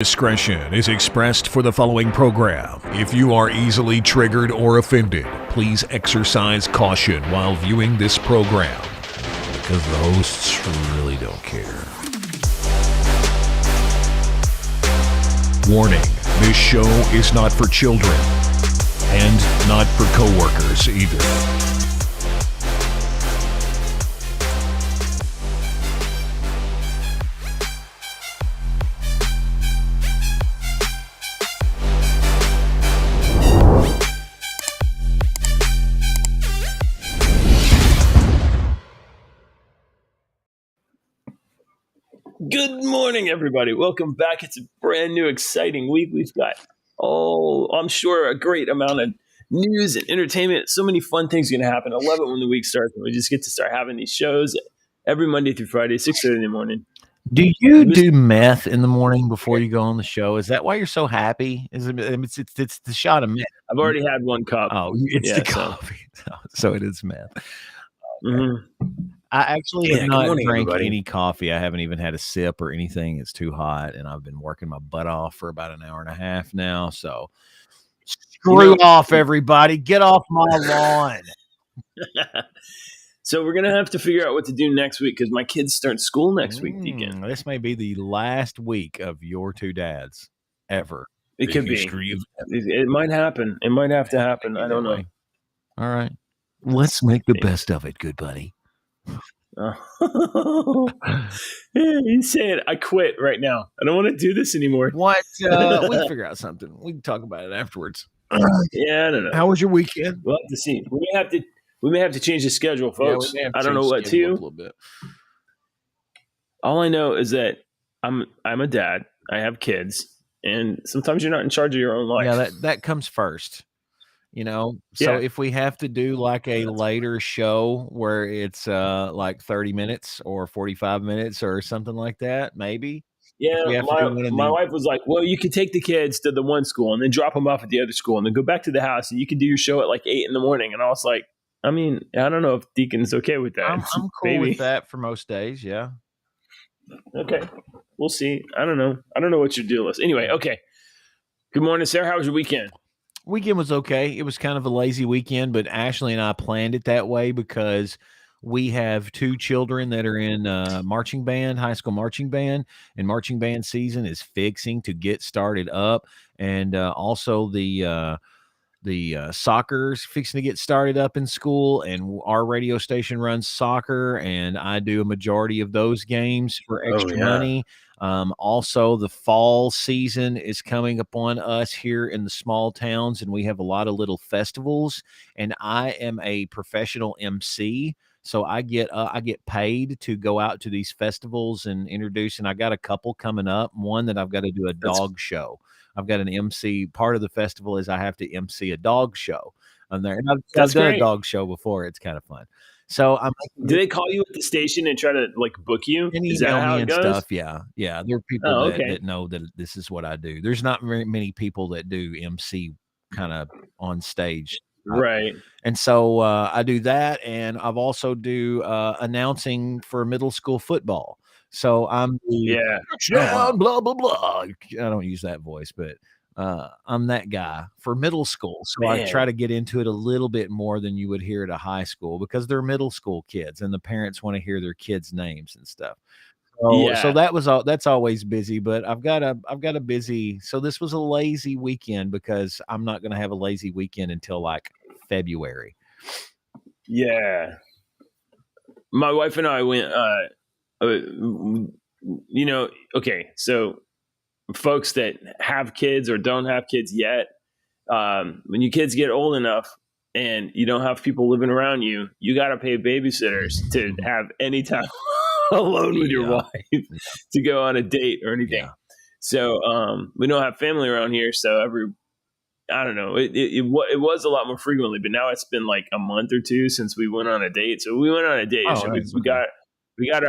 Discretion is expressed for the following program. If you are easily triggered or offended, please exercise caution while viewing this program, because the hosts really don't care. Warning, this show is not for children, and not for coworkers either. Good morning, everybody. Welcome back. It's a brand new, exciting week. We've got, I'm sure, a great amount of news and entertainment. So many fun things are going to happen. I love it when the week starts and we just get to start having these shows every Monday through Friday, 6:30 in the morning. Do you do meth in the morning before you go on the show? Is that why you're so happy? It's the shot of meth. I've already had one cup. Oh, it's the coffee. So it is meth. Mm-hmm. I actually have not drank everybody. any coffee. I haven't even had a sip or anything. It's too hot, and I've been working my butt off for about an hour and a half now. So screw off, everybody. Get off my lawn. So we're going to have to figure out what to do next week because my kids start school next week, Deacon. This may be the last week of your two dads ever. It could be. It might happen. It might have to happen. I don't know. All right. Let's make the best of it, good buddy. You say it. I quit right now. I don't want to do this anymore. What? We'll figure out something. We can talk about it afterwards. Yeah, I don't know. How was your weekend? We'll have to see. We may have to change the schedule, folks. Yeah, I don't know what to. A little bit. All I know is that I'm a dad. I have kids, and sometimes you're not in charge of your own life. Yeah, that comes first. You know, so if we have to do like a later show where it's like 30 minutes or 45 minutes or something like that, maybe. Yeah, my wife was like, well, you could take the kids to the one school and then drop them off at the other school and then go back to the house and you can do your show at like 8 in the morning. And I was like, I mean, I don't know if Deacon's okay with that. I'm cool with that for most days, yeah. Okay, we'll see. I don't know what your deal is. Anyway, okay. Good morning, Sarah. How was your weekend? Weekend was okay. It was kind of a lazy weekend, but Ashley and I planned it that way because we have two children that are in marching band, high school marching band, and marching band season is fixing to get started up. And also the soccer's fixing to get started up in school, and our radio station runs soccer, and I do a majority of those games for extra money. Also, the fall season is coming upon us here in the small towns, and we have a lot of little festivals, and I am a professional MC. So I get paid to go out to these festivals and introduce, and I got a couple coming up. One that I've got to do a dog show. I've got an MC. Part of the festival is I have to MC a dog show on there. And I've done a dog show before. It's kind of fun. So do they call you at the station and try to like book you? And is that how it goes? Stuff? Yeah. There are people that know that this is what I do. There's not very many people that do MC kind of on stage. Right. And so I do that. And I've also do announcing for middle school football. So I'm blah, blah, blah. I don't use that voice, but I'm that guy for middle school. So I try to get into it a little bit more than you would hear at a high school because they're middle school kids and the parents want to hear their kids' names and stuff. So that's always busy, but I've got a busy. So this was a lazy weekend because I'm not going to have a lazy weekend until like February. Yeah. My wife and I went, okay. So folks that have kids or don't have kids yet, when your kids get old enough and you don't have people living around you, you got to pay babysitters to have any time alone with your wife to go on a date or anything. Yeah. So we don't have family around here. So I don't know. It was a lot more frequently, but now it's been like a month or two since we went on a date. So we went on a date. We got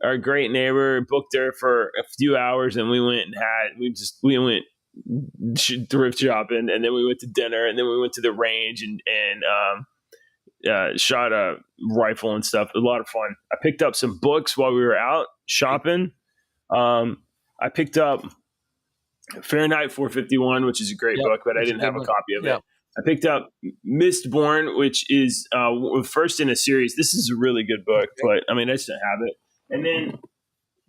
our great neighbor, booked her for a few hours, and we went thrift shopping, and then we went to dinner, and then we went to the range and shot a rifle and stuff. A lot of fun. I picked up some books while we were out shopping. I picked up Fahrenheit 451, which is a great book, but I didn't have a copy of it. I picked up Mistborn, which is first in a series. This is a really good book, but I mean, I just didn't have it. And then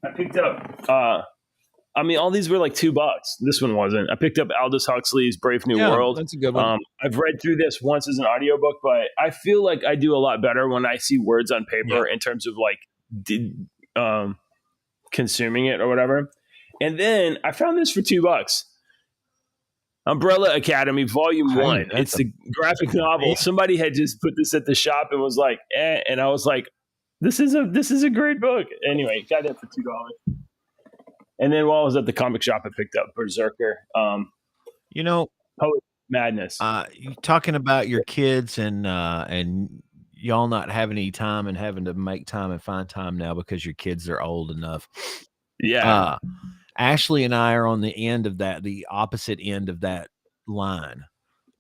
I picked up, all these were like $2. This one wasn't. I picked up Aldous Huxley's Brave New World. That's a good one. I've read through this once as an audiobook, but I feel like I do a lot better when I see words on paper in terms of like consuming it or whatever. And then I found this for $2. Umbrella Academy Volume 1. It's a graphic novel. Somebody had just put this at the shop and was like, and I was like, this is a great book. Anyway, got it for $2. And then while I was at the comic shop, I picked up Berserker. Poet Madness. You talking about your kids and y'all not having any time and having to make time and find time now because your kids are old enough. Yeah. Ashley and I are on the end of that, the opposite end of that line.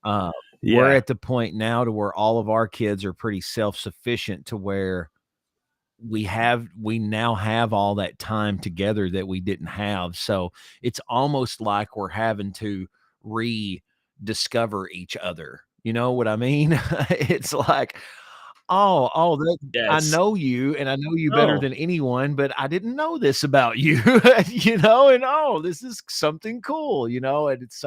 We're at the point now to where all of our kids are pretty self-sufficient to where we now have all that time together that we didn't have. So it's almost like we're having to rediscover each other. You know what I mean? It's like, I know you, and I know you better than anyone, but I didn't know this about you, and this is something cool, and it's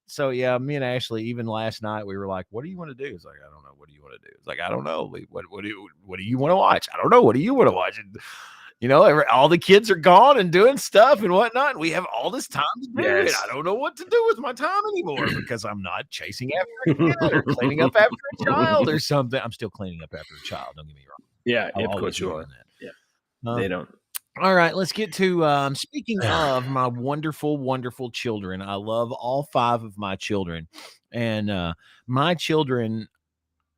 so yeah, me and Ashley, even last night, we were like, what do you want to do? It's like, I don't know. What do you want to do? It's like, I don't know. What do you want to watch? I don't know. What do you want to watch? And, all the kids are gone and doing stuff and whatnot. And we have all this time to do it. I don't know what to do with my time anymore because I'm not chasing after a kid or cleaning up after a child or something. I'm still cleaning up after a child. Don't get me wrong. Yeah, of course you are. Yeah, they don't. All right, let's get to speaking of my wonderful, wonderful children. I love all 5 of my children. And my children,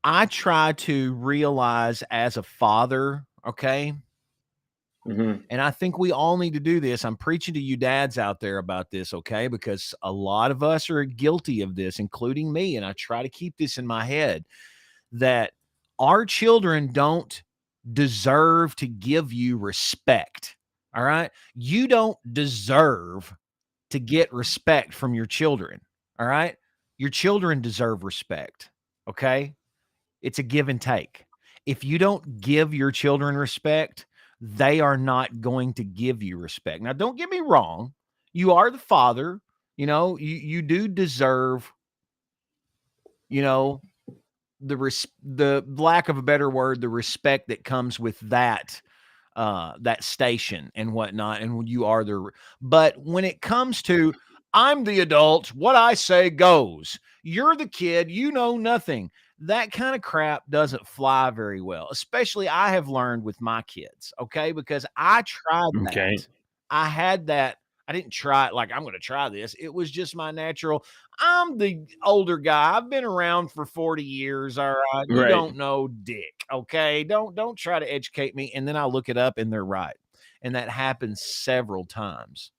I try to realize as a father, okay? Mm-hmm. And I think we all need to do this. I'm preaching to you dads out there about this, okay? Because a lot of us are guilty of this, including me. And I try to keep this in my head that our children don't deserve to give you respect. All right. You don't deserve to get respect from your children. All right. Your children deserve respect. Okay. It's a give and take. If you don't give your children respect, they are not going to give you respect. Now, don't get me wrong. You are the father, you do deserve, the lack of a better word, the respect that comes with that station and whatnot. And you are but when it comes to, I'm the adult, what I say goes, you're the kid, you know nothing. That kind of crap doesn't fly very well, especially I have learned with my kids. Okay. Because I tried that. Okay. I had that. I didn't try it like I'm going to try this. It was just my natural. I'm the older guy. I've been around for 40 years. All right. You don't know dick. Okay. Don't try to educate me. And then I look it up and they're right. And that happens several times.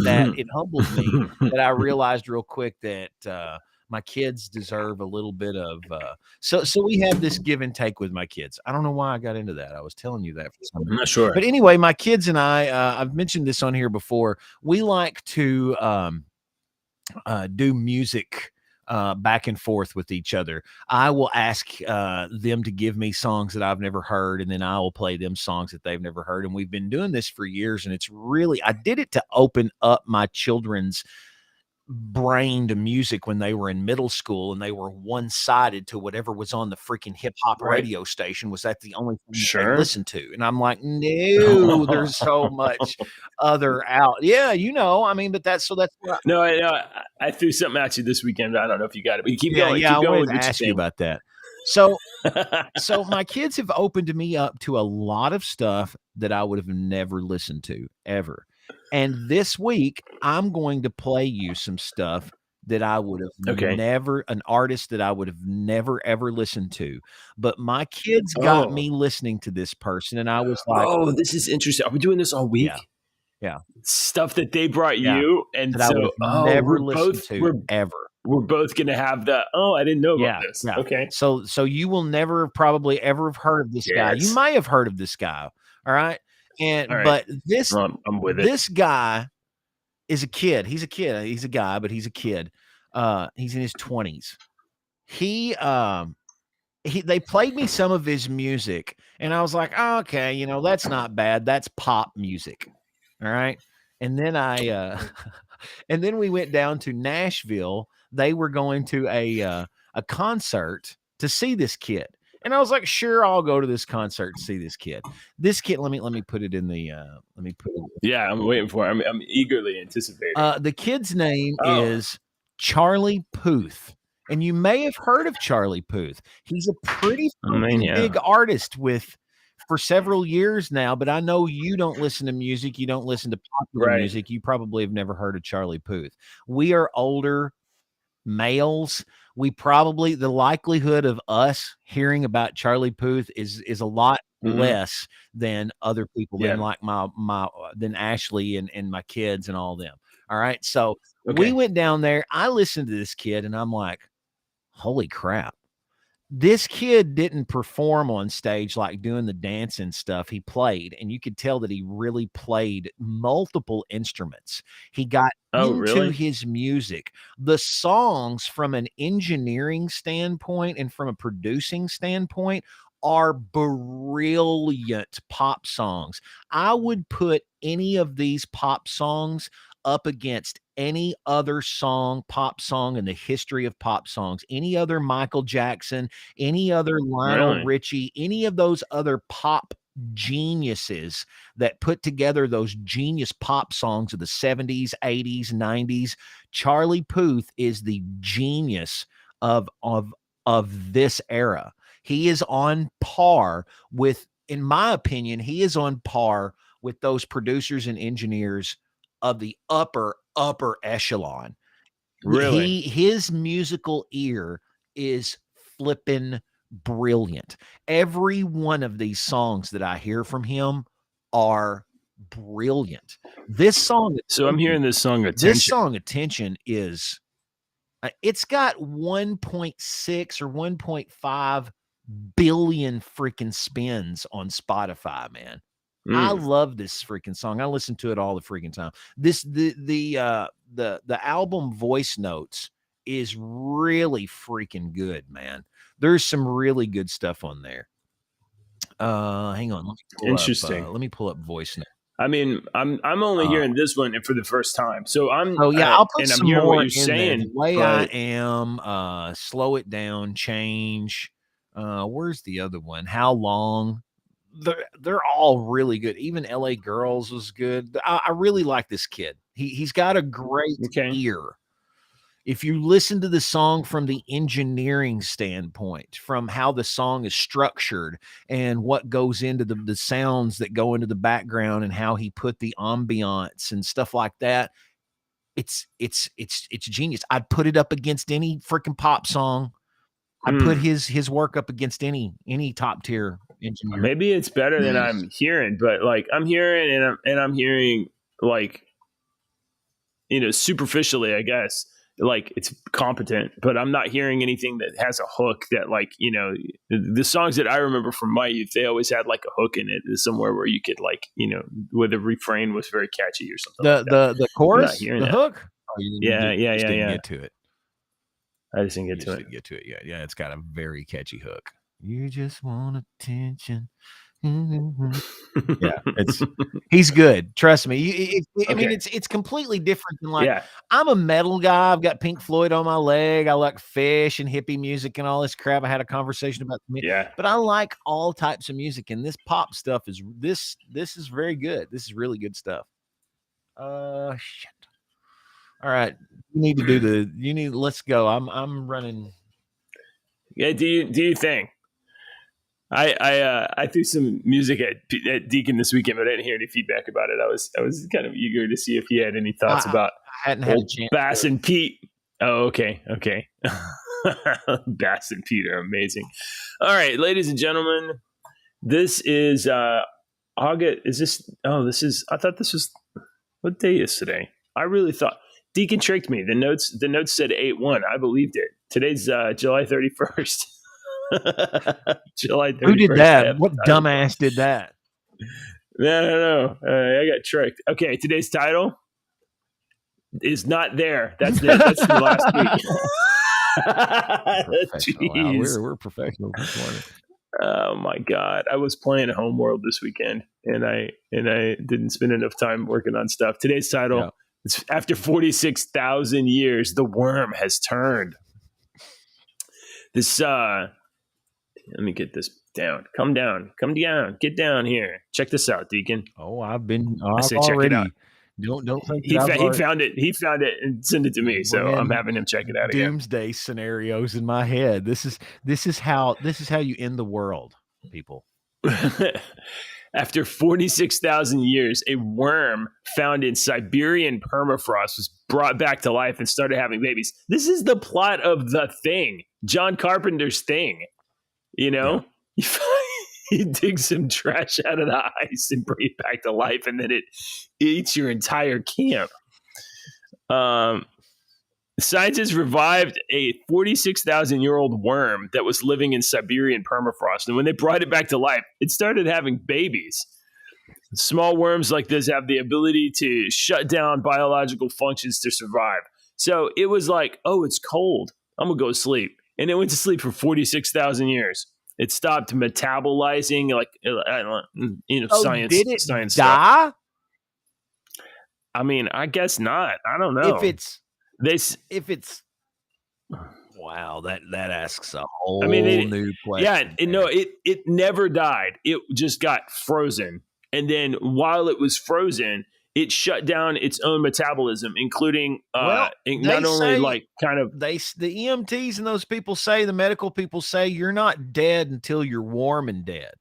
That it humbled me that I realized real quick that my kids deserve a little bit of so we have this give and take with my kids. I don't know why I got into that. I was telling you that for some reason. I'm not sure. But anyway, my kids and I, I've mentioned this on here before. We like to do music back and forth with each other. I will ask them to give me songs that I've never heard, and then I will play them songs that they've never heard. And we've been doing this for years, and it's really, I did it to open up my children's brain to music when they were in middle school, and they were one-sided to whatever was on the freaking hip-hop radio station. Was that the only thing they listened to? And I'm like, no, there's so much other out. Yeah, but that's no, I threw something at you this weekend. I don't know if you got it, but you keep going. Yeah, keep going. I wanted to ask you about that. So my kids have opened me up to a lot of stuff that I would have never listened to ever. And this week, I'm going to play you some stuff that I would have never, an artist that I would have never, ever listened to. But my kids got me listening to this person, and I was like, oh, this is interesting. Are we doing this all week? Yeah. Stuff that they brought you, and that so I would never listened to ever. We're both going to have the, I didn't know about this. Yeah. Okay. So you will never probably ever have heard of this guy. You may have heard of this guy. All right. But this, I'm with it. This guy is a kid. He's a kid. He's a guy, but he's a kid. He's in his 20s. They played me some of his music, and I was like, oh, okay, you know, that's not bad. That's pop music. All right. And then and then we went down to Nashville. They were going to a concert to see this kid. And I was like, sure, I'll go to this concert to see this kid. This kid, let me put it in the let me put it. Yeah, I'm waiting for it. I'm eagerly anticipating. The kid's name is Charlie Puth. And you may have heard of Charlie Puth. He's a pretty big artist for several years now, but I know you don't listen to music. You don't listen to popular music. You probably have never heard of Charlie Puth. We are older males. The likelihood of us hearing about Charlie Puth is a lot less than other people, than like than Ashley and my kids and all them. All right. So we went down there. I listened to this kid and I'm like, holy crap. This kid didn't perform on stage like doing the dancing stuff. He played, and you could tell that he really played multiple instruments. He got into his music. The songs, from an engineering standpoint and from a producing standpoint, are brilliant pop songs. I would put any of these pop songs up against any other pop song in the history of pop songs, any other Michael Jackson, any other Lionel Richie, any of those other pop geniuses that put together those genius pop songs of the 70s, 80s, 90s. Charlie Puth is the genius of this era. He is on par with, in my opinion, he is on par with those producers and engineers of the upper echelon. Really? His musical ear is flippin' brilliant. Every one of these songs that I hear from him are brilliant. This song. So I'm hearing this song, Attention. This song, Attention, is it's got 1.6 or 1.5 billion freaking spins on Spotify, man. I love this freaking song. I listen to it all the freaking time. The album Voice Notes is really freaking good, man. There's some really good stuff on there. Hang on. Interesting. Let me pull up Voice Notes. I mean, I'm only hearing this one for the first time, so I'm. Oh yeah, I'll put and some I'm hearing more what you're saying. The Way I Am, Slow It Down, Change. Where's the other one? How Long? They're all really good. Even LA Girls was good. I really like this kid. He's got a great ear. If you listen to the song from the engineering standpoint, from how the song is structured and what goes into the sounds that go into the background and how he put the ambiance and stuff like that, it's genius. I'd put it up against any freaking pop song. I'd put his work up against any top tier engineer. Maybe it's better than I'm hearing, but like I'm hearing and I'm hearing like, you know, superficially, I guess, like it's competent, but I'm not hearing anything that has a hook that, like, you know, the songs that I remember from my youth, they always had like a hook in it somewhere where you could, like, you know, where the refrain was very catchy or something. The chorus, the hook. Oh, yeah. Get to it. I just didn't get to it. Yeah. It's got a very catchy hook. You just want attention. Yeah, he's good. Trust me. I mean, it's completely different than like I'm a metal guy. I've got Pink Floyd on my leg. I like Fish and hippie music and all this crap. I had a conversation about but I like all types of music, and this pop stuff is this is very good. This is really good stuff. Shit. All right, let's go. I'm running. Yeah, do you think? I threw some music at Deacon this weekend, but I didn't hear any feedback about it. I was kind of eager to see if he had any thoughts about old Bass and Pete. Oh, okay. Bass and Pete are amazing. All right, ladies and gentlemen, this is August. Is this? Oh, this is. I thought this was. What day is today? I really thought Deacon tricked me. The notes said 8/1. I believed it. Today's July 31st. July 31st. Who did that? What dumbass did that? No. I got tricked. Okay, today's title: is not there. That's it. That's the last week. Wow, Jeez. we're professionals this morning. Oh my God. I was playing Homeworld this weekend and I didn't spend enough time working on stuff. Today's title, it's after 46,000 years, the worm has turned. This, let me get this down. Come down. Get down here. Check this out, Deacon. Oh, I've already. Check it out. Don't think he found it. He found it and sent it to me. So I'm having him check it out again. Doomsday scenarios in my head. This is how you end the world, people. After 46,000 years, a worm found in Siberian permafrost was brought back to life and started having babies. This is the plot of The Thing, John Carpenter's Thing. You know, you dig some trash out of the ice and bring it back to life, and then it eats your entire camp. Scientists revived a 46,000-year-old worm that was living in Siberian permafrost. And when they brought it back to life, it started having babies. Small worms like this have the ability to shut down biological functions to survive. So it was like, oh, it's cold. I'm going to go to sleep. And it went to sleep for 46,000 years. It stopped metabolizing, like, I don't know, science. Did it science die? Stuff. I mean, I guess not. I don't know. If it's wow, that asks a whole new question. Yeah, it never died. It just got frozen, and then while it was frozen, it shut down its own metabolism, including the EMTs and those people say, the medical people say, you're not dead until you're warm and dead.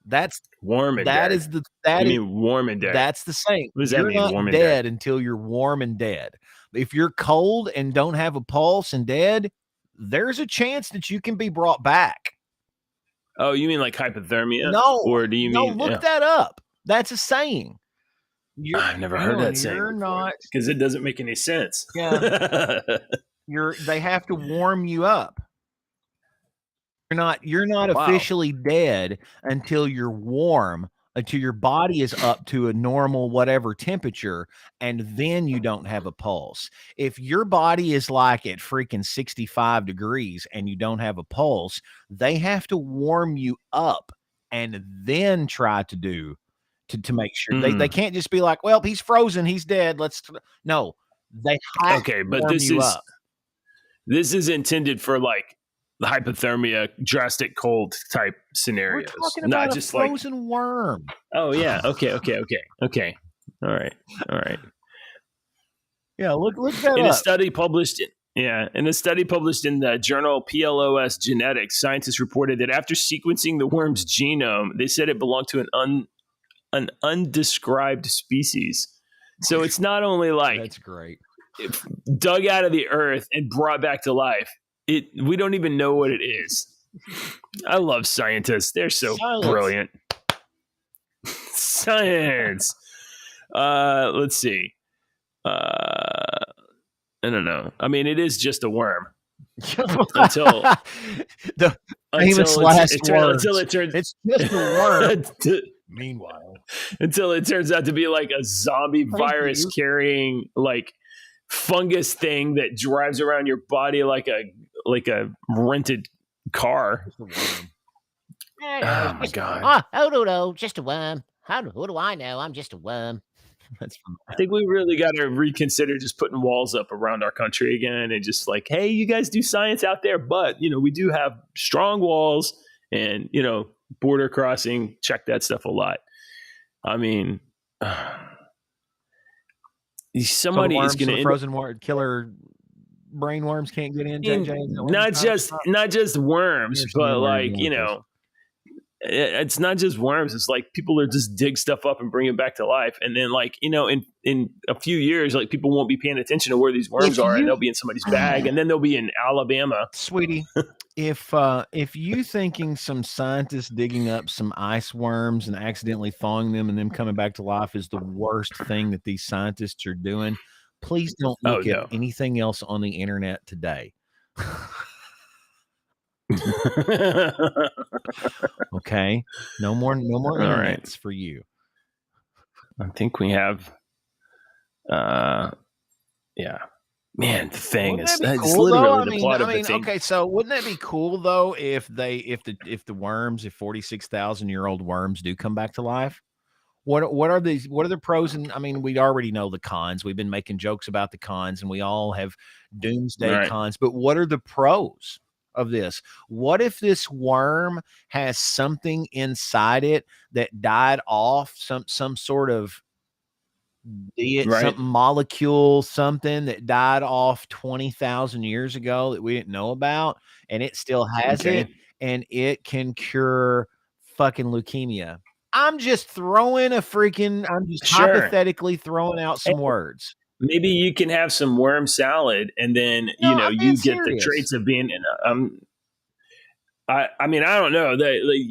That's warm and that dead. Is the that you is, mean warm and dead. That's the saying. What does that you're mean? not Warm and dead until you're warm and dead. If you're cold and don't have a pulse and dead, there's a chance that you can be brought back. Oh, you mean like hypothermia? No. Or do you mean look that up. That's a saying. I've never heard that saying. You're not, because it doesn't make any sense. Yeah. They have to warm you up. You're not officially dead until you're warm, until your body is up to a normal whatever temperature, and then you don't have a pulse. If your body is like at freaking 65 degrees and you don't have a pulse, they have to warm you up and then try to make sure. They can't just be like, well, he's frozen, he's dead. No. They have to warm you up. This is intended for like the hypothermia, drastic cold type scenarios. We're talking about a frozen worm. Oh yeah. Okay. All right. Yeah. Look that up. In a study published in the journal PLOS Genetics, scientists reported that after sequencing the worm's genome, they said it belonged to an undescribed species. So it's not only like that's great, dug out of the earth and brought back to life. We don't even know what it is. I love scientists. They're so brilliant. Science. Let's see. I don't know. I mean, it is just a worm. Until it turns. It's just a worm. Meanwhile, until it turns out to be like a zombie virus carrying like fungus thing that drives around your body like a rented car. Oh my God. Oh, just a worm. Who do I know? I'm just a worm. I think we really got to reconsider just putting walls up around our country again and just like, hey, you guys do science out there, but we do have strong walls and border crossing. Check that stuff a lot. I mean, somebody is going to frozen killer brain worms can't get in. Not just worms, but like it's not just worms. It's like people are just dig stuff up and bring it back to life, and then like in a few years, like people won't be paying attention to where these worms are, and they'll be in somebody's bag, and then they'll be in Alabama. Sweetie, if you thinking some scientists digging up some ice worms and accidentally thawing them and them coming back to life is the worst thing that these scientists are doing, please don't look at anything else on the internet today. Okay, no more internets for you. I think we have Yeah. Man, the Thing Wouldn't is that be that's cool though? literally the plot of the Thing. Okay, so wouldn't that be cool though if the worms, if 46,000-year-old worms do come back to life? What are these? What are the pros? And I mean, we already know the cons. We've been making jokes about the cons, and we all have doomsday Right. cons. But what are the pros of this? What if this worm has something inside it that died off, some sort of Right. something molecule, something that died off 20,000 years ago that we didn't know about, and it still has Okay. it, and it can cure fucking leukemia. I'm just Sure. hypothetically throwing out some words. Maybe you can have some worm salad, and then No, I'm being you get the serious. traits of being. I mean, I don't know that. Like,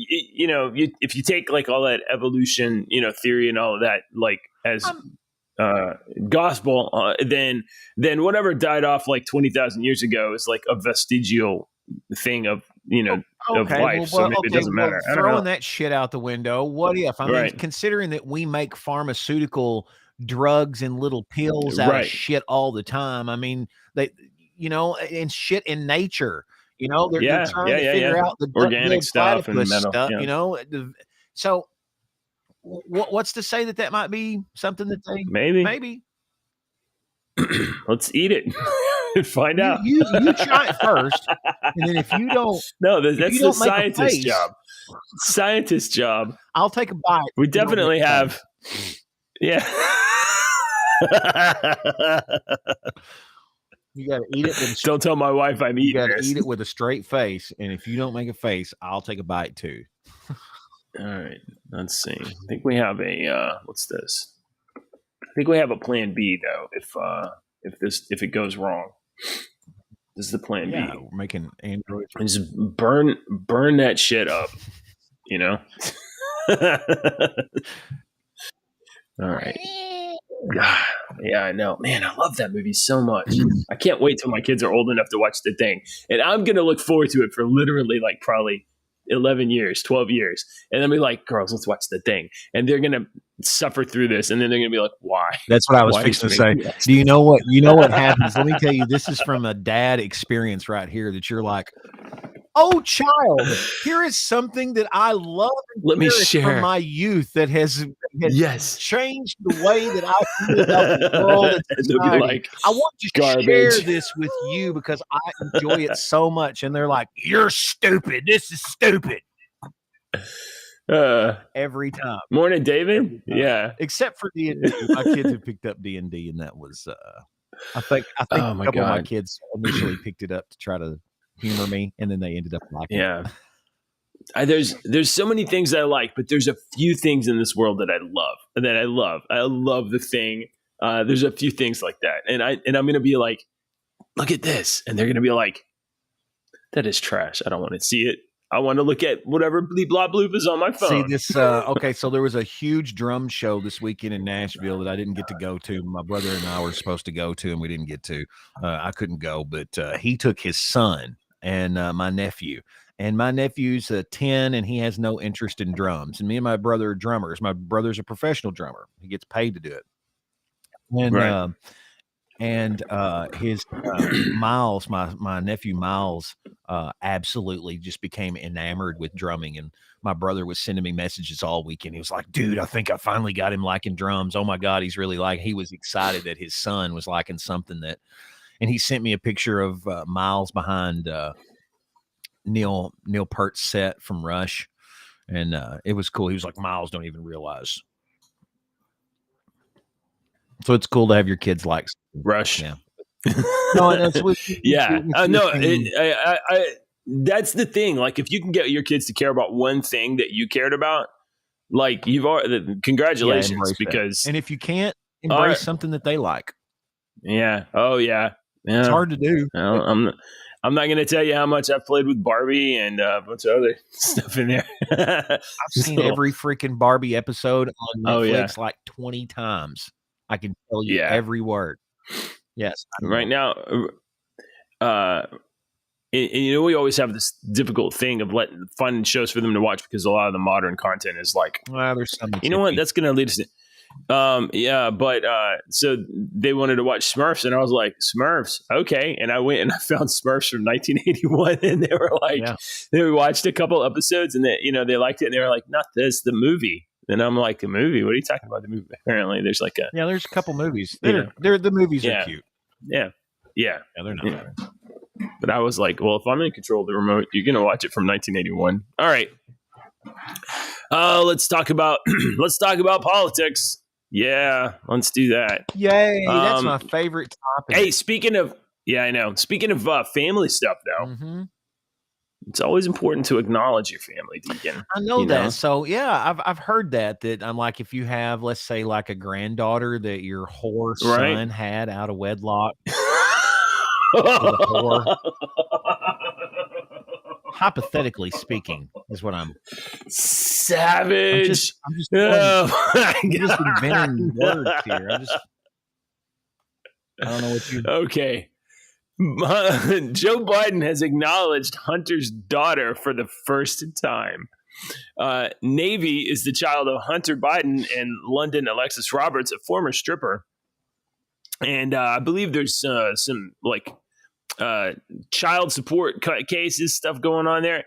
if you take like all that evolution, theory and all of that, like as gospel, then whatever died off like 20,000 years ago is like a vestigial thing of of life. So maybe it doesn't matter. I don't know. Throwing that shit out the window. What if? I mean, Right. considering that we make pharmaceutical drugs and little pills out of Right. shit all the time. I mean, they, and shit in nature. They're Yeah, trying yeah, to yeah, figure yeah. out the Organic duck-billed stuff and platypus metal, stuff. yeah. So what's to say that might be something that they Maybe. Let's eat it and find out. You try it first, and then if you don't, No, that's you the don't make a scientist's face- job. Scientist's job. I'll take a bite. We You don't definitely make a have. Yeah. You got to eat it. With Don't tell my wife I'm you eating got to this. eat it with a straight face, and if you don't make a face, I'll take a bite too. All right. Let's see. I think we have a what's this? I think we have a plan B though. If it goes wrong, this is the plan Yeah, B. we're making androids. And just burn that shit up. All right. Yeah, I know. Man, I love that movie so much. I can't wait till my kids are old enough to watch The Thing. And I'm going to look forward to it for literally like probably 11 years, 12 years. And then be like, girls, let's watch The Thing. And they're going to suffer through this. And then they're going to be like, why? That's what I was Why fixing to did say. you make me Do you know what? You know what happens? Let me tell you. This is from a dad experience right here. That you're like, oh, child, here is something that I love. And Let me cherish share. from my youth that has Yes. changed the way that I feel about the world. And And they'll be society. like, I want to garbage. share this with you because I enjoy it so much. And they're like, you're stupid. This is stupid. Every time. Morning, David. Yeah. Except for D&D. My kids have picked up D&D, and that was I think Oh, a my couple of my God. kids initially picked it up to try to humor me, and then they ended up liking it. Yeah. There's so many things I like, but there's a few things in this world that I love. I love The Thing. There's a few things like that. And I'm gonna be like, look at this. And they're gonna be like, that is trash. I don't want to see it. I want to look at whatever bleep blah bloop is on my phone. See this okay, so there was a huge drum show this weekend in Nashville that I didn't get to go to. My brother and I were supposed to go to, and we didn't get to. I couldn't go, but he took his son and my nephew. And my nephew's 10, and he has no interest in drums. And me and my brother are drummers. My brother's a professional drummer. He gets paid to do it. And Right. his Miles, my nephew Miles, absolutely just became enamored with drumming. And my brother was sending me messages all weekend. He was like, dude, I think I finally got him liking drums. Oh my God, he's really he was excited that his son was liking something that, and he sent me a picture of Miles behind Neil Peart's set from Rush. And it was cool. He was like, Miles don't even realize. So it's cool to have your kids like Rush. Yeah. No, that's what, Yeah. No, that's the thing. Like, if you can get your kids to care about one thing that you cared about, like congratulations, embrace that. because and if you can't embrace something that they like, yeah. Oh yeah. it's hard to do. Well, I'm not going to tell you how much I've played with Barbie and a bunch of other stuff in there. I've seen every freaking Barbie episode on Netflix yeah. like 20 times. I can tell you Yeah. every word. Yes. Right now, and we always have this difficult thing of letting fun shows for them to watch because a lot of the modern content is like, Well, there's some. you know what? That's going to lead us. Yeah, but so they wanted to watch Smurfs, and I was like, Smurfs, okay. And I went and I found Smurfs from 1981, and they were like, they watched a couple episodes, and they liked it, and they were like, not this, the movie. And I'm like, the movie? What are you talking about? The movie? Apparently, there's like a there's a couple movies. They're the movies are cute. Yeah, they're not bad. But I was like, well, if I'm in control of the remote, you're gonna watch it from 1981. All right. Let's talk about politics. Yeah, let's do that. Yay, that's my favorite topic. Hey, speaking of family stuff, though, it's always important to acknowledge your family, Deacon. I know that. So yeah, I've heard that I'm like, if you have, let's say, like a granddaughter that your whore son had out of wedlock. Hypothetically speaking, is what I'm savage. I'm just inventing words here. I don't know what you. Okay. Joe Biden has acknowledged Hunter's daughter for the first time. Navy is the child of Hunter Biden and London Alexis Roberts, a former stripper. And I believe there's some like child support cases, stuff going on there.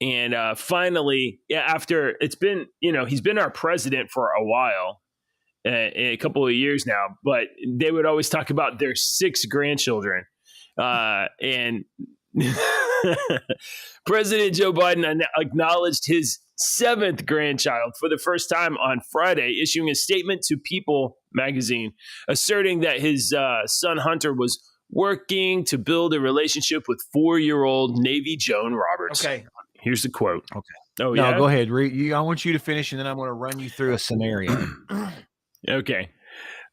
And finally, after it's been, he's been our president for a while, a couple of years now, but they would always talk about their 6 grandchildren. And President Joe Biden acknowledged his 7th grandchild for the first time on Friday, issuing a statement to People magazine, asserting that his son Hunter was working to build a relationship with 4-year-old Navy Joan Roberts. Okay. Here's the quote. Okay. Oh, no, go ahead. I want you to finish, and then I'm going to run you through a scenario. Okay.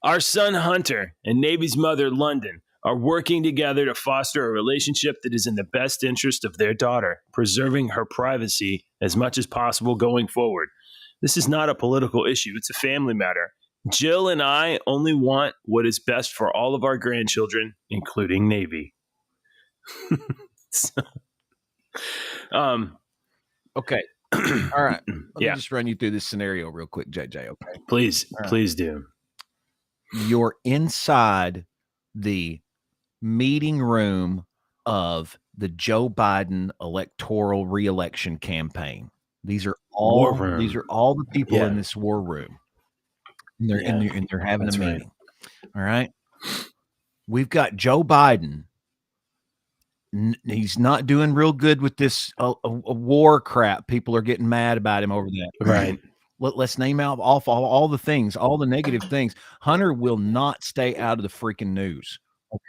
Our son Hunter and Navy's mother, London, are working together to foster a relationship that is in the best interest of their daughter, preserving her privacy as much as possible going forward. This is not a political issue. It's a family matter. Jill and I only want what is best for all of our grandchildren, including Navy. Okay. All right. Let me just run you through this scenario real quick, JJ. Okay. Please do. You're inside the meeting room of the Joe Biden electoral reelection campaign. These are all the people in this war room. And they're having a meeting. Right. All right. We've got Joe Biden. He's not doing real good with this war crap. People are getting mad about him over that. Right. Let's name out all the things, all the negative things. Hunter will not stay out of the freaking news.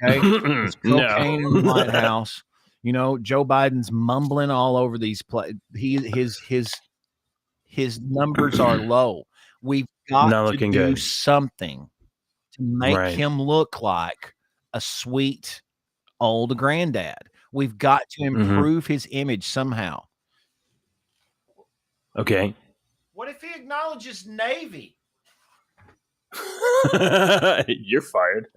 Okay. It's cocaine in the White House. Joe Biden's mumbling all over these his numbers are low. We've got to do something to make him look like a sweet old granddad. We've got to improve his image somehow. Okay. What if he acknowledges Navy? You're fired.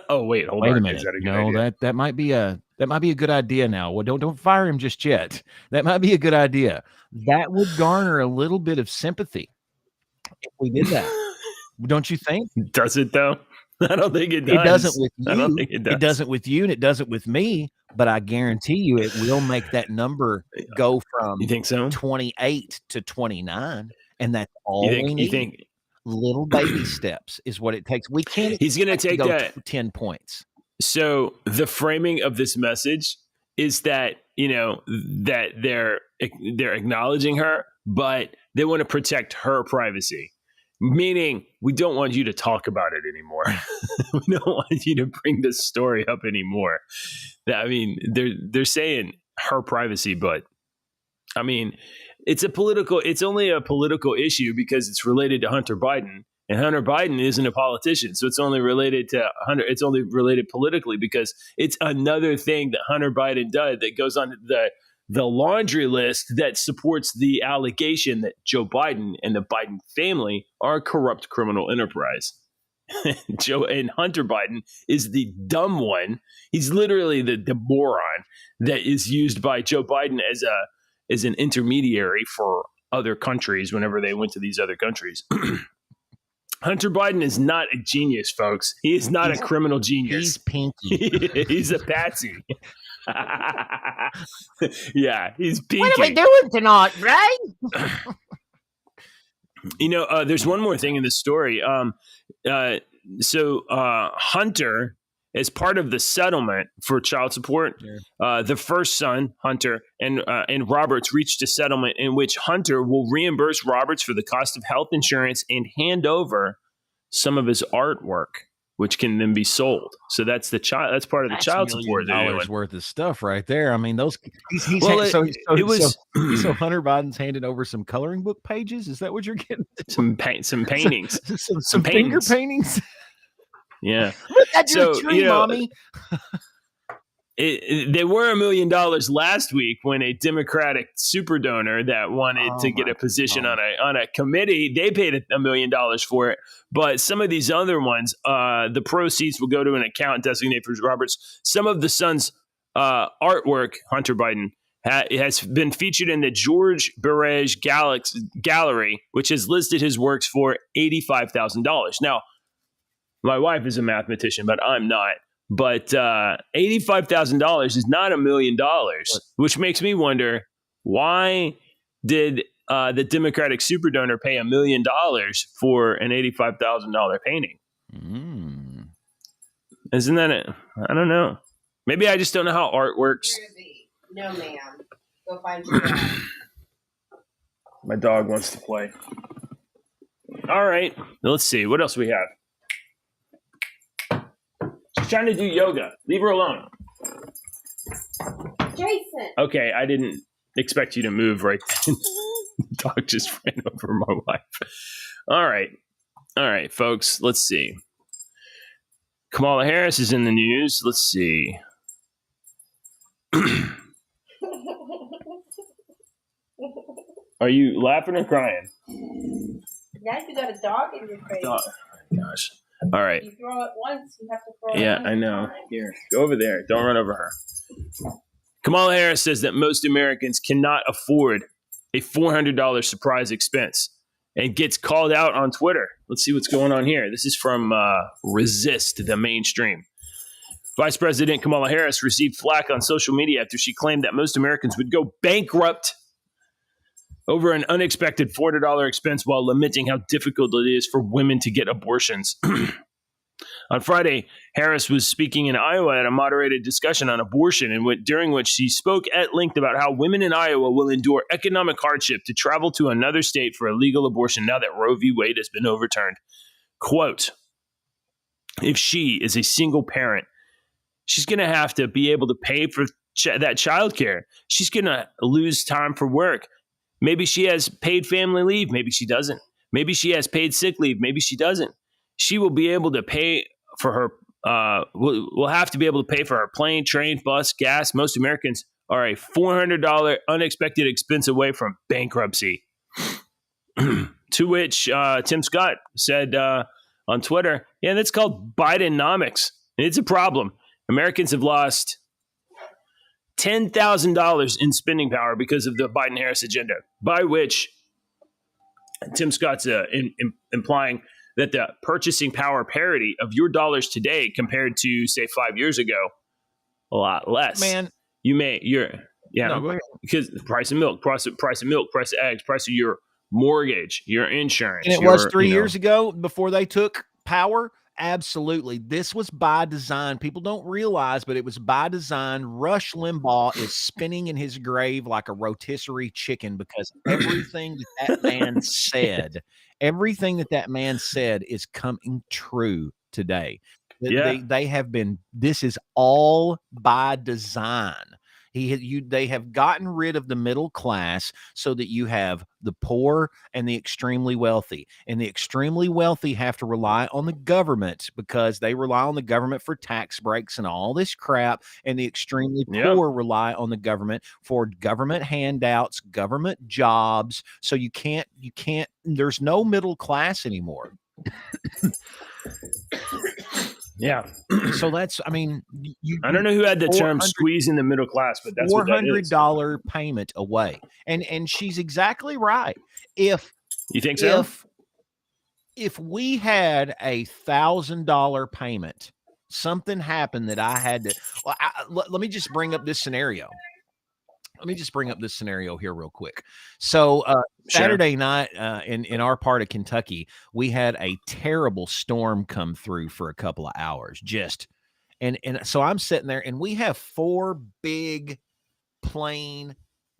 Oh wait, hold on. Wait a minute. No, that might be a good idea now. Well, don't fire him just yet. That might be a good idea. That would garner a little bit of sympathy if we did that. Don't you think? Does it though? I don't think it does. It doesn't with you. I don't think it does. It doesn't with you, and it doesn't with me. But I guarantee you, it will make that number go from you think so? 28 to 29, and that's all we need. You think little baby steps is what it takes? We can't. He's going to take that 10 points. So the framing of this message is that that they're acknowledging her, but they want to protect her privacy. Meaning, we don't want you to talk about it anymore. We don't want you to bring this story up anymore. I mean, they're saying her privacy, but I mean, it's only a political issue because it's related to Hunter Biden, and Hunter Biden isn't a politician, so it's only related to Hunter. It's only related politically because it's another thing that Hunter Biden does that goes on the laundry list that supports the allegation that Joe Biden and the Biden family are a corrupt criminal enterprise. Joe and Hunter Biden is the dumb one. He's literally the moron that is used by Joe Biden as an intermediary for other countries whenever they went to these other countries. Hunter Biden is not a genius, folks. He is not a criminal genius. He's pinky. He's a patsy. Yeah, he's pinky. What are we doing tonight, Ray? There's one more thing in this story. Hunter, as part of the settlement for child support, the first son, Hunter, and Roberts reached a settlement in which Hunter will reimburse Roberts for the cost of health insurance and hand over some of his artwork, which can then be sold. So that's the child. That's part of the child support. $1 worth of stuff right there. I mean, those. So Hunter Biden's handed over some coloring book pages. Is that what you're getting? Some paintings, some finger paintings. Yeah. Look at your tree, mommy. They were $1 million last week when a Democratic super donor that wanted to get a position on a committee, they paid $1 million for it. But some of these other ones, the proceeds will go to an account designated for Roberts. Some of the son's artwork, Hunter Biden, has been featured in the George Barege Gallery, which has listed his works for $85,000. Now, my wife is a mathematician, but I'm not. But $85,000 is not $1 million, which makes me wonder, why did the Democratic super donor pay $1 million for an $85,000 painting? Isn't that it? I don't know. Maybe I just don't know how art works. No, ma'am. Go find your dog. My dog wants to play. All right. Let's see. What else we have? She's trying to do yoga. Leave her alone. Jason. Okay, I didn't expect you to move right then. The dog just ran over my wife. All right, folks. Let's see. Kamala Harris is in the news. Let's see. Are you laughing or crying? Now you got a dog in your face. Oh, gosh. All right. You throw it once, you have to throw it. Yeah, I know. Here, go over there. Don't run over her. Kamala Harris says that most Americans cannot afford a $400 surprise expense and gets called out on Twitter. Let's see what's going on here. This is from Resist the Mainstream. Vice President Kamala Harris received flack on social media after she claimed that most Americans would go bankrupt over an unexpected $400 expense while lamenting how difficult it is for women to get abortions. On Friday, Harris was speaking in Iowa at a moderated discussion on abortion, during which she spoke at length about how women in Iowa will endure economic hardship to travel to another state for a legal abortion now that Roe v. Wade has been overturned. Quote, if she is a single parent, she's going to have to be able to pay for that childcare. She's going to lose time for work. Maybe she has paid family leave. Maybe she doesn't. Maybe she has paid sick leave. Maybe she doesn't. She will be able to pay for her, will have to be able to pay for her plane, train, bus, gas. Most Americans are a $400 unexpected expense away from bankruptcy. To which Tim Scott said on Twitter, yeah, that's called Bidenomics. It's a problem. Americans have lost $10,000 in spending power because of the Biden-Harris agenda, by which Tim Scott's implying that the purchasing power parity of your dollars today compared to, say, 5 years ago, a lot less. Man, go ahead. Because the price of milk, price of eggs, price of your mortgage, your insurance. And it was 3 years ago before they took power. Absolutely. This was by design. People don't realize, but it was by design. Rush Limbaugh is spinning in his grave like a rotisserie chicken because everything that man said, is coming true today. Yeah. They have been, this is all by design. They have gotten rid of the middle class so that you have the poor and the extremely wealthy. And the extremely wealthy have to rely on the government because they rely on the government for tax breaks and all this crap. And the extremely poor rely on the government for government handouts, government jobs. So you can't, there's no middle class anymore. Yeah. So that's, I mean, I don't know who had the term squeeze in the middle class, but that's what that is. $400 payment away. And she's exactly right. If you think so? if we had $1,000 payment, something happened that I had to. Well, let me just bring up this scenario. Let me just bring up this scenario here real quick. So Saturday night in our part of Kentucky, we had a terrible storm come through for a couple of hours. And so I'm sitting there, and we have 4 big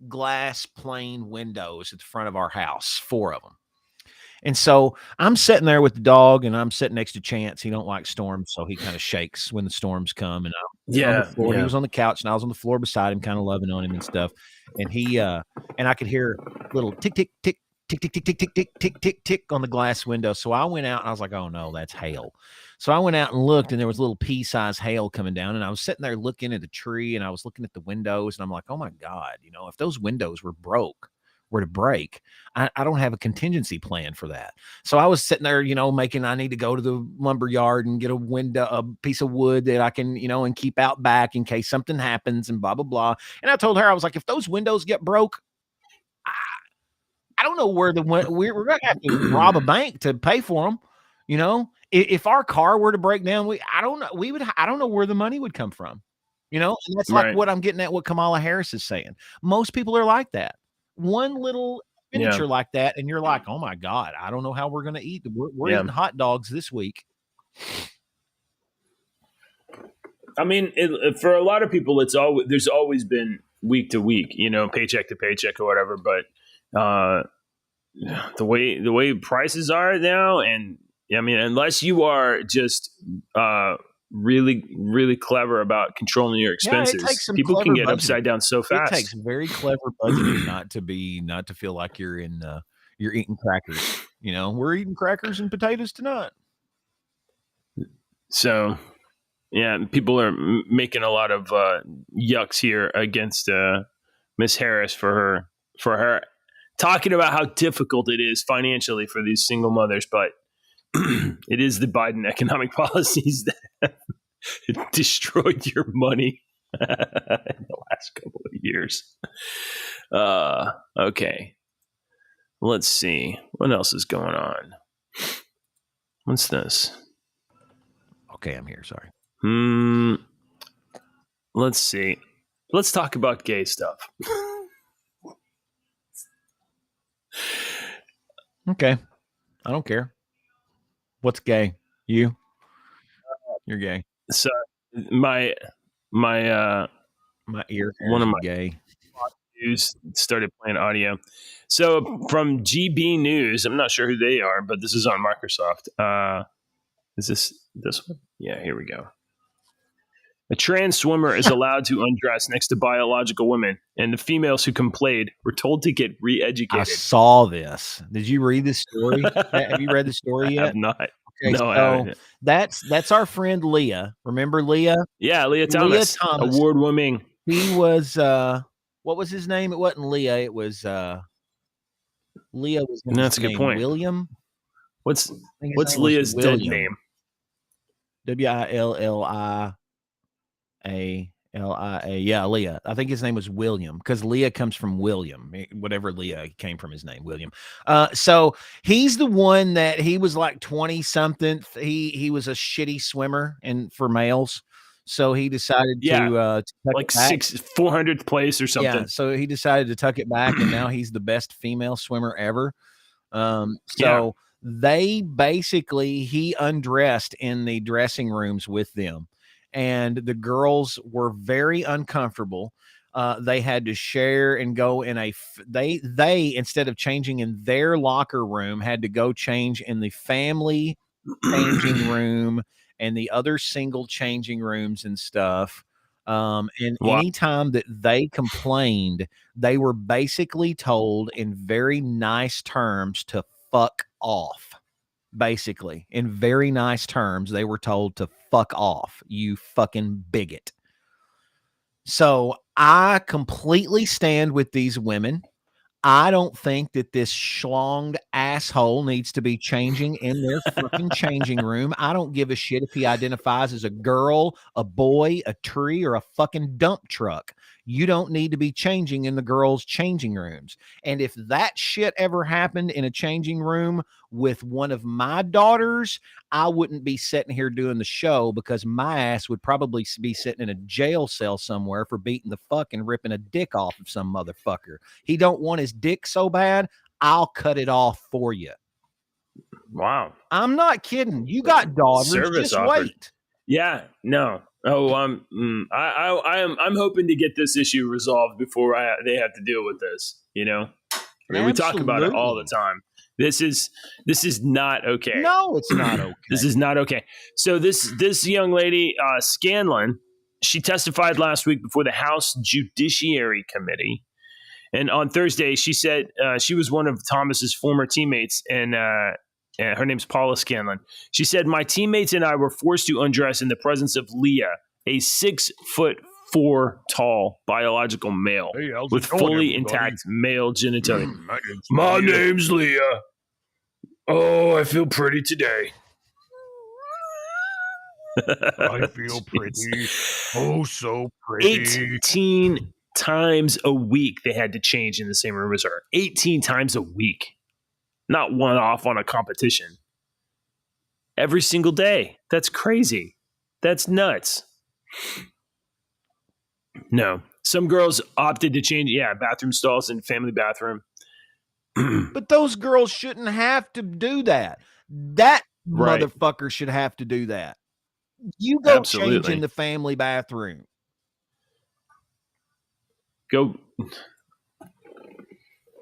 glass plain windows at the front of our house, 4 of them. And so I'm sitting there with the dog, and I'm sitting next to Chance. He don't like storms, so he kind of shakes when the storms come. And I'm on the floor. He was on the couch, and I was on the floor beside him, kind of loving on him and stuff. And he and I could hear little tick, tick, tick, tick, tick, tick, tick, tick, tick, tick, tick, tick on the glass window. So I went out, and I was like, oh no, that's hail. So I went out and looked, and there was little pea-sized hail coming down. And I was sitting there looking at the tree, and I was looking at the windows, and I'm like, oh my God, if those windows were to break, I don't have a contingency plan for that. So I was sitting there, I need to go to the lumber yard and get a piece of wood that I can, and keep out back in case something happens and blah, blah, blah. And I told her, I was like, if those windows get broke, I don't know where we're going to have to rob a bank to pay for them. If our car were to break down, I don't know where the money would come from, and that's like what I'm getting at, what Kamala Harris is saying. Most people are like that. One little expenditure like that, and you're like, oh my God, I don't know how we're going to eat. We're eating hot dogs this week. I mean, for a lot of people, there's always been week to week, paycheck to paycheck or whatever. But the way prices are now, and I mean, unless you are just really, really clever about controlling your expenses, people can get upside down so fast. It takes very clever budgeting not to feel like you're eating crackers. We're eating crackers and potatoes tonight. So, yeah, people are making a lot of yucks here against Miss Harris for her talking about how difficult it is financially for these single mothers, but it is the Biden economic policies that have destroyed your money in the last couple of years. Okay. Let's see. What else is going on? What's this? Okay, I'm here. Sorry. Let's see. Let's talk about gay stuff. Okay. I don't care. What's gay? You're gay. So my ear, one of my gay news started playing audio. So from GB News, I'm not sure who they are, but this is on Microsoft. Is this one? Yeah, here we go. A trans swimmer is allowed to undress next to biological women, and the females who complained were told to get re-educated. I saw this. Did you read this story? Have you read the story yet? I have not. Okay, no, I haven't. That's our friend Leah. Remember Leah? Yeah, Leah Thomas. Award-winning. He was what was his name? It wasn't Leah. It was Leah was. That's a good point. William. What's Leah's dead name? Willia. Yeah, Leah. I think his name was William because Leah comes from William, whatever Leah came from his name, William. So he's the one that he was like 20 something. He was a shitty swimmer and for males. So he decided to like 400th place or something. Yeah. So he decided to tuck it back, and now he's the best female swimmer ever. They basically, he undressed in the dressing rooms with them. And the girls were very uncomfortable. They had to share and go in they instead of changing in their locker room, had to go change in the family changing room and the other single changing rooms and stuff. Anytime that they complained, they were basically told in very nice terms to fuck off. Basically, in very nice terms, they were told to fuck off, you fucking bigot. So I completely stand with these women. I don't think that this schlonged asshole needs to be changing in their fucking changing room. I don't give a shit if he identifies as a girl, a boy, a tree, or a fucking dump truck. You don't need to be changing in the girls' changing rooms. And if that shit ever happened in a changing room with one of my daughters, I wouldn't be sitting here doing the show because my ass would probably be sitting in a jail cell somewhere for beating the fuck and ripping a dick off of some motherfucker. He don't want his dick so bad, I'll cut it off for you. Wow. I'm not kidding. You got daughters. Service Just offered. wait. Yeah, no. Oh, I'm hoping to get this issue resolved before they have to deal with this. You know, I mean, we talk about it all the time. This is not okay. No, it's not okay. This is not okay. So this young lady, Scanlon, she testified last week before the House Judiciary Committee, and on Thursday she said she was one of Thomas's former teammates, and her name's Paula Scanlon. She said, "My teammates and I were forced to undress in the presence of Leah, a 6'4" tall biological male with fully intact male genitalia. My name's Leah. Oh, I feel pretty today. I feel pretty. Oh, so pretty. 18 times a week they had to change in the same room as her. 18 times a week. Not one off on a competition. Every single day. That's crazy. That's nuts. No. Some girls opted to change, bathroom stalls and family bathroom. But those girls shouldn't have to do that. That Right. motherfucker should have to do that. You go change Absolutely. in the family bathroom. Go.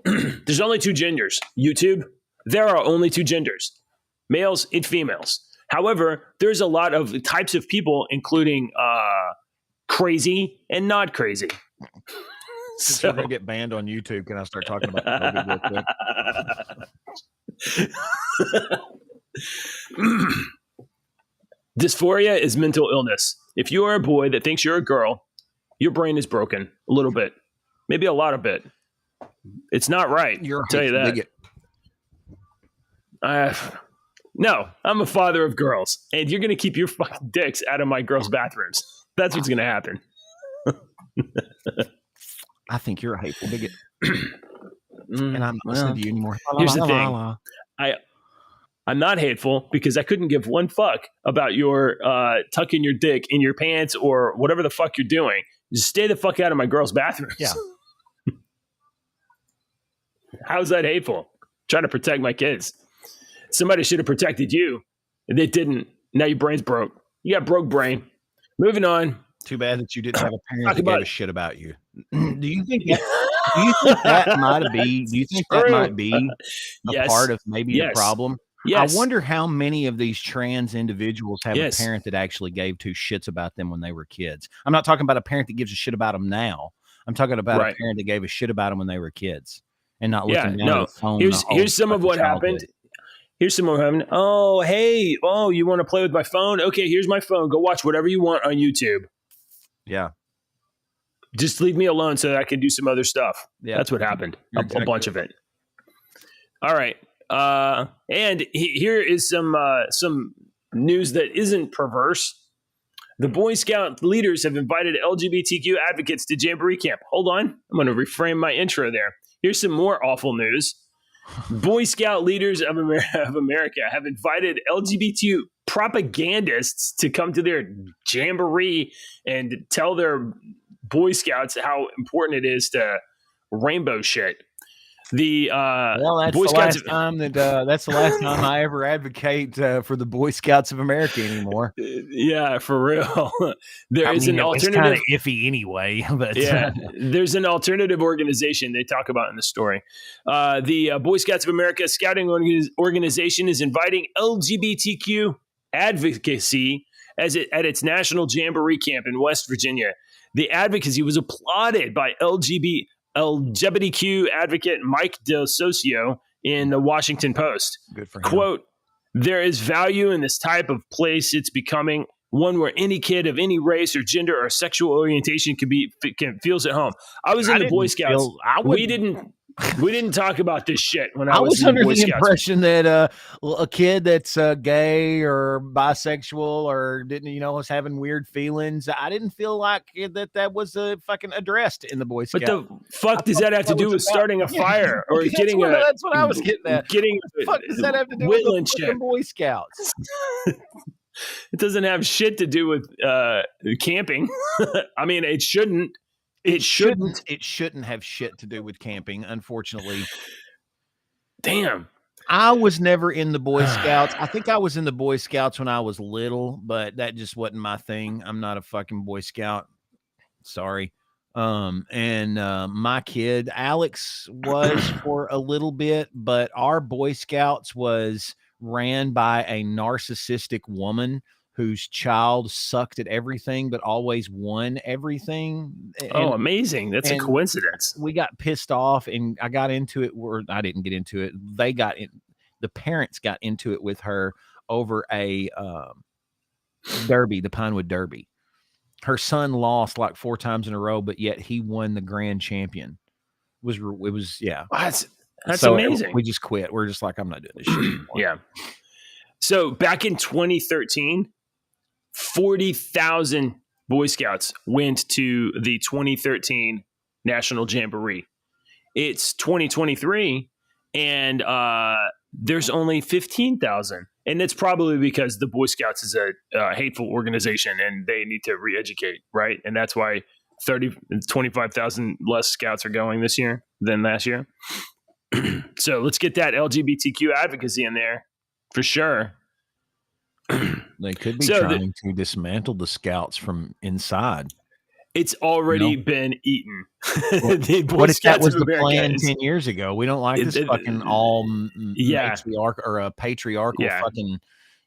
There's only two genders. YouTube, there are only two genders, males and females. However, there's a lot of types of people, including crazy and not crazy. Since we're gonna get banned on YouTube, can I start talking about COVID real quick? Dysphoria is mental illness. If you are a boy that thinks you're a girl, your brain is broken a little bit, maybe a lot of bit. It's not right. You're I'll tell you that. bigot. No, I'm a father of girls, and you're going to keep your fucking dicks out of my girls' bathrooms. That's what's going to happen. I think you're a hateful bigot, and I'm not listening to you anymore. Here's the thing. I'm not hateful because I couldn't give one fuck about your tucking your dick in your pants or whatever the fuck you're doing. Just stay the fuck out of my girls' bathrooms. Yeah. How's that hateful? Trying to protect my kids. Somebody should have protected you. And they didn't. Now your brain's broke. You got broke brain. Moving on. Too bad that you didn't have a parent Talk that about- gave a shit about you. Do you think that might be? Do you think that might be a Yes. part of maybe the Yes. problem? Yes. I wonder how many of these trans individuals have Yes. a parent that actually gave two shits about them when they were kids. I'm not talking about a parent that gives a shit about them now. I'm talking about Right. a parent that gave a shit about them when they were kids and not Yeah, looking down no. at the phone. Here's some of what happened. Here's some of what happened. Oh, hey. Oh, you want to play with my phone? Okay, here's my phone. Go watch whatever you want on YouTube. Yeah. Just leave me alone so that I can do some other stuff. Yeah. That's what happened. You're A exactly bunch of it. All right. And here is some news that isn't perverse. The Boy Scout leaders have invited LGBTQ advocates to Jamboree Camp. Hold on. I'm going to reframe my intro there. Here's some more awful news. Boy Scout leaders of America have invited LGBT propagandists to come to their Jamboree and tell their Boy Scouts how important it is to rainbow shit. The Well, that's Boy the Scouts last time that's the last time I ever advocate for the Boy Scouts of America anymore. yeah, for real. There is an It's alternative. kind of iffy anyway, but Yeah, there's an alternative organization they talk about in the story. The Boy Scouts of America Scouting Organization is inviting LGBTQ advocacy at its national Jamboree camp in West Virginia. The advocacy was applauded by LGBTQ advocate Mike DeSocio in the Washington Post. good for him. Quote, there is value in this type of place. It's becoming one where any kid of any race or gender or sexual orientation can feels at home. I was in the Boy Scouts. We didn't talk about this shit when I I was in under Boy the Scouts. impression that a kid that's gay or bisexual or was having weird feelings. I didn't feel like that was fucking addressed in the Boy Scouts. But the fuck does that have to do with starting a fire or getting that's what I was getting at. Getting what the fuck does that have to do with the shit? fucking Boy Scouts? It doesn't have shit to do with camping. I mean, it shouldn't. It shouldn't. It shouldn't have shit to do with camping, unfortunately. Damn. I was never in the Boy Scouts. I think I was in the Boy Scouts when I was little, but that just wasn't my thing. I'm not a fucking Boy Scout. Sorry. My kid, Alex, was for a little bit, but our Boy Scouts was ran by a narcissistic woman whose child sucked at everything but always won everything. Amazing. That's a coincidence. We got pissed off and I got into it, or I didn't get into it. The parents got into it with her over a derby, the Pinewood Derby. Her son lost like 4 times in a row, but yet he won the grand champion. It was yeah. That's amazing. We just quit. We're just like, I'm not doing this shit anymore. Yeah. So back in 2013, 40,000 Boy Scouts went to the 2013 National Jamboree. It's 2023, and there's only 15,000. And it's probably because the Boy Scouts is a hateful organization, and they need to re-educate, right? And that's why 25,000 less scouts are going this year than last year. So let's get that LGBTQ advocacy in there for sure. They could be trying to dismantle the scouts from inside. It's already been eaten. What if that was the plan 10 years ago? We don't like this fucking matriarch or a patriarchal fucking,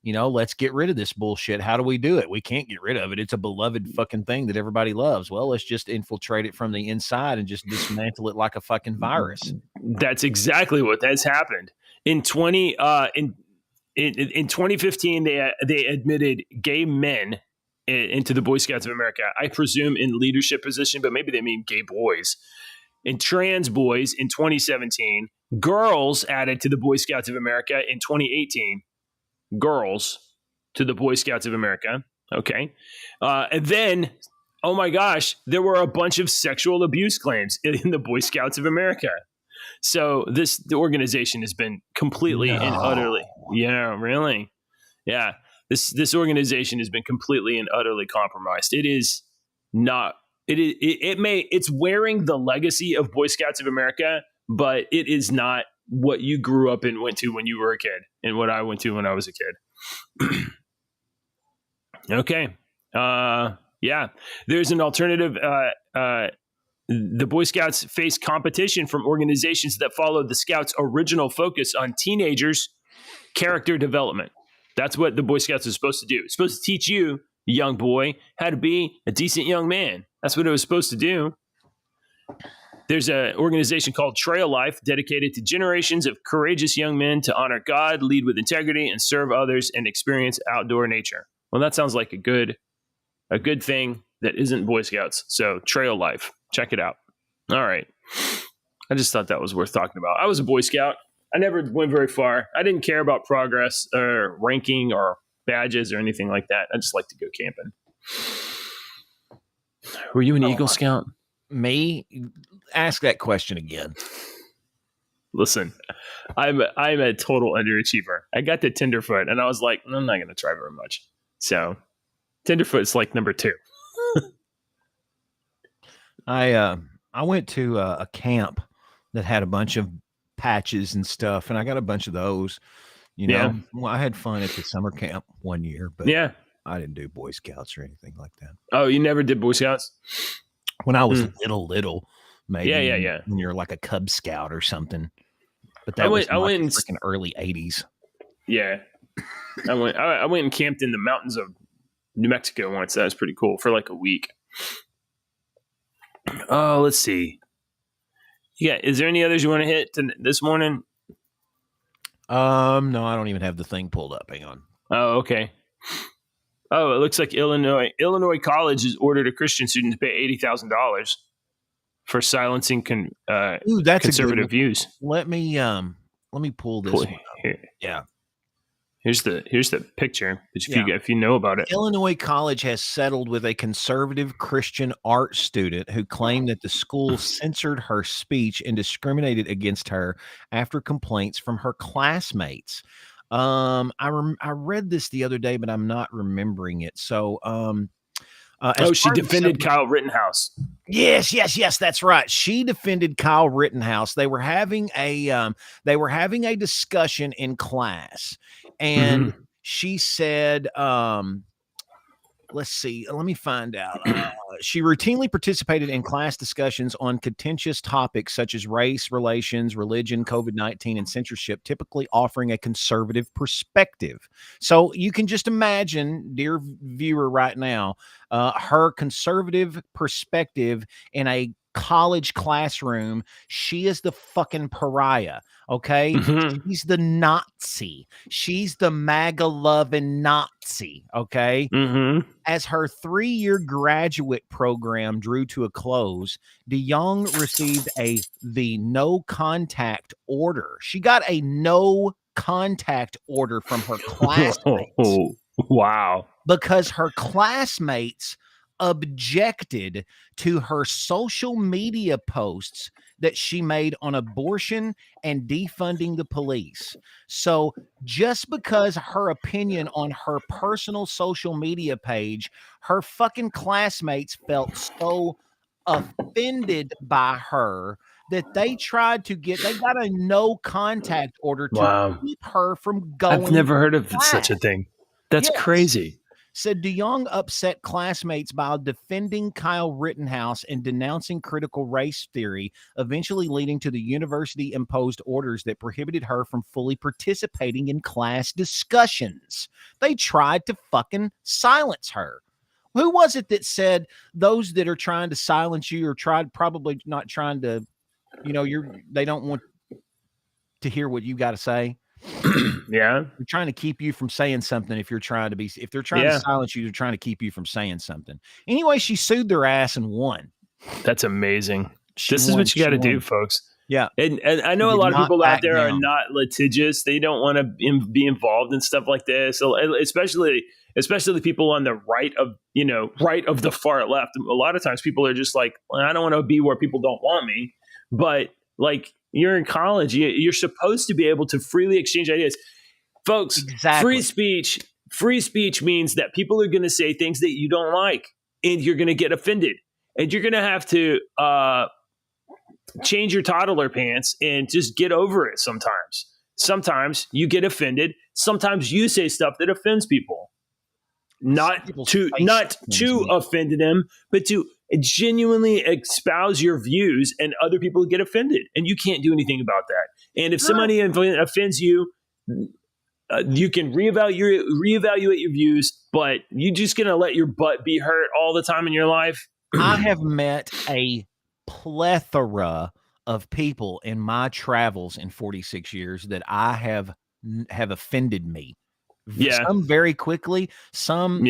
let's get rid of this bullshit. How do we do it? We can't get rid of it. It's a beloved fucking thing that everybody loves. Well, let's just infiltrate it from the inside and just dismantle it like a fucking virus. That's exactly what has happened. In 2015, they admitted gay men into the Boy Scouts of America. I presume in leadership position, but maybe they mean gay boys. And trans boys in 2017. Girls added to the Boy Scouts of America in 2018. Girls to the Boy Scouts of America. Okay. And then, oh my gosh, there were a bunch of sexual abuse claims in the Boy Scouts of America. So the organization has been completely and utterly. Yeah, really. Yeah. This organization has been completely and utterly compromised. It is not. It's wearing the legacy of Boy Scouts of America, but it is not what you grew up and went to when you were a kid, and what I went to when I was a kid. Okay. Yeah. There's an alternative. The Boy Scouts face competition from organizations that follow the Scouts' original focus on teenagers' character development. That's what the Boy Scouts is supposed to do. It's supposed to teach you, young boy, how to be a decent young man. That's what it was supposed to do. There's an organization called Trail Life dedicated to generations of courageous young men to honor God, lead with integrity, and serve others and experience outdoor nature. Well, that sounds like a good thing that isn't Boy Scouts. So Trail Life, check it out. All right. I just thought that was worth talking about. I was a Boy Scout. I never went very far. I didn't care about progress or ranking or badges or anything like that. I just like to go camping. Were you an Eagle Scout? Me? Ask that question again. Listen, I'm a total underachiever. I got to Tenderfoot and I was like, I'm not going to try very much. So Tenderfoot's like number 2. I went to a camp that had a bunch of patches and stuff, and I got a bunch of those. Well, I had fun at the summer camp one year, but I didn't do Boy Scouts or anything like that. Oh, you never did Boy Scouts? When I was little, maybe. Yeah. When you're like a Cub Scout or something. But that was like in freaking early 80s. Yeah. I went and camped in the mountains of New Mexico once. That was pretty cool for like a week. Oh, let's see. Yeah, is there any others you want to hit this morning? No, I don't even have the thing pulled up. Hang on. Oh, okay. Oh, it looks like Illinois College has ordered a Christian student to pay $80,000 for silencing Ooh, that's a good conservative one. views. Let me pull this one up. Here, Yeah. here's the picture. Yeah. If you know about it. Illinois College has settled with a conservative Christian art student who claimed that the school censored her speech and discriminated against her after complaints from her classmates. I read this the other day, but I'm not remembering it. So, She defended Kyle Rittenhouse. Yes, that's right. She defended Kyle Rittenhouse. They were having a discussion in class, and she said, let's see, let me find out. She routinely participated in class discussions on contentious topics such as race, relations, religion, COVID-19, and censorship, typically offering a conservative perspective. So you can just imagine, dear viewer, right now, her conservative perspective in a college classroom. She is the fucking pariah. Okay. She's the Nazi. She's the MAGA loving Nazi. Okay. As her 3-year graduate program drew to a close, DeYoung received the no contact order. She got a no contact order from her classmates. Wow. Because her classmates objected to her social media posts that she made on abortion and defunding the police. So just because her opinion on her personal social media page, her fucking classmates felt so offended by her that they got a no contact order to keep her from going. I've never heard of such a thing. That's crazy. Said DeYoung upset classmates by defending Kyle Rittenhouse and denouncing critical race theory, eventually leading to the university imposed orders that prohibited her from fully participating in class discussions. They tried to fucking silence her. Who was it that said those that are trying to silence you or probably not trying to, they don't want to hear what you got to say? Yeah. They're trying to keep you from saying something. If they're trying to silence you, they're trying to keep you from saying something. Anyway, she sued their ass and won. That's amazing. This is what you got to do, folks. Yeah. And I know a lot of people out there are not litigious. They don't want to be involved in stuff like this. So especially people on the right of the far left. A lot of times people are just like, well, I don't want to be where people don't want me. But like, you're in college. You're supposed to be able to freely exchange ideas. Folks, exactly. Free speech means that people are going to say things that you don't like, and you're going to get offended. And you're going to have to change your toddler pants and just get over it sometimes. Sometimes you get offended. Sometimes you say stuff that offends people. Not to offend them, but to genuinely espouse your views, and other people get offended, and you can't do anything about that. And if somebody offends you, you can reevaluate your views, but you're just going to let your butt be hurt all the time in your life. I have met a plethora of people in my travels in 46 years that I have offended me. Yeah. Some very quickly. Some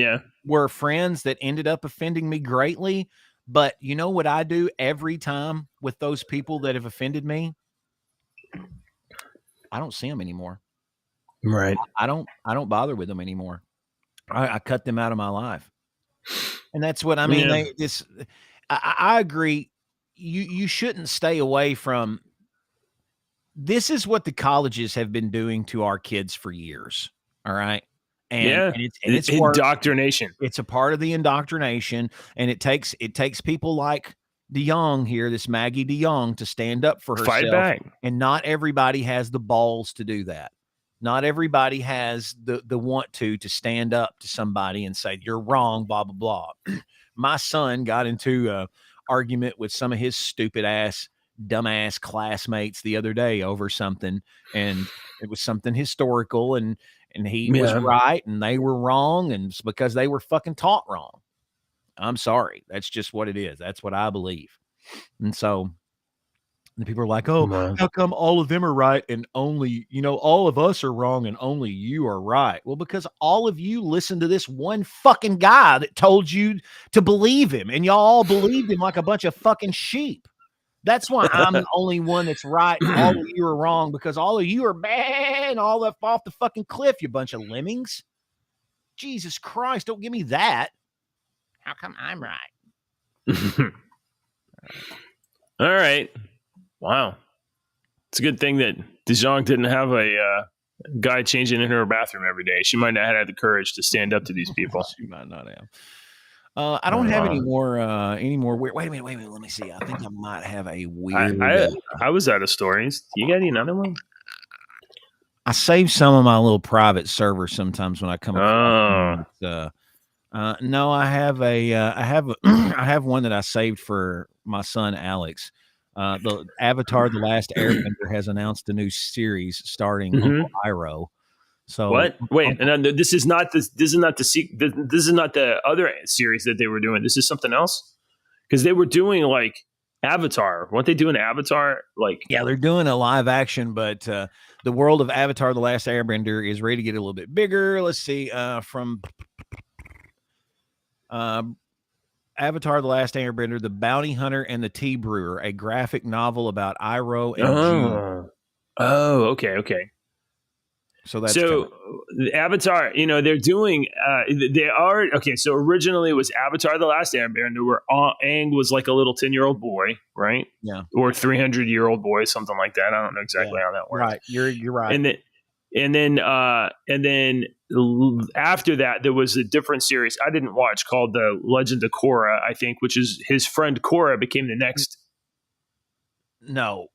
were friends that ended up offending me greatly. But you know what I do every time with those people that have offended me? I don't see them anymore. Right. I don't bother with them anymore. I cut them out of my life. And that's what I mean. I agree. You shouldn't stay away from. This is what the colleges have been doing to our kids for years. All right. And it's indoctrination. It's a part of the indoctrination. And it takes people like DeYoung here, this Maggie DeYoung, to stand up for herself. Fight back. And not everybody has the balls to do that. Not everybody has the want to stand up to somebody and say, you're wrong, blah, blah, blah. My son got into an argument with some of his stupid ass, dumbass classmates the other day over something. And it was something historical, and he was right and they were wrong, and it's because they were fucking taught wrong. I'm sorry. That's just what it is. That's what I believe. And so the people are like, oh, how come all of them are right and only, all of us are wrong and only you are right? Well, because all of you listened to this one fucking guy that told you to believe him, and y'all all believed him like a bunch of fucking sheep. That's why I'm the only one that's right. All of you are wrong because all of you are bad. All up off the fucking cliff, you bunch of lemmings. Jesus Christ, don't give me that. How come I'm right? All right. Wow. It's a good thing that Dijon didn't have a guy changing in her bathroom every day. She might not have had the courage to stand up to these people. She might not have. I don't have any more weird. Wait a minute. Let me see. I think I might have a weird. I was out of stories. You got any another one? I save some of my little private servers sometimes when I come across them. No, I have I have one that I saved for my son Alex. The Avatar: The Last Airbender has announced a new series starring Uncle Iroh. So what? Wait, and this is not the other series that they were doing. This is something else because they were doing like Avatar. Weren't they doing Avatar? Like, yeah, they're doing a live action, but the world of Avatar: The Last Airbender is ready to get a little bit bigger. Let's see, from Avatar: The Last Airbender, The Bounty Hunter and the Tea Brewer, a graphic novel about Iroh and Jin. Oh, okay. So that's the Avatar, they're doing they are okay. So originally it was Avatar: The Last Airbender, where Aang was like a little 10-year-old boy, right? Yeah, or 300-year-old boy, something like that. I don't know exactly how that works. Right, you're right. And then after that, there was a different series I didn't watch called The Legend of Korra, I think, which is his friend Korra became the next. No,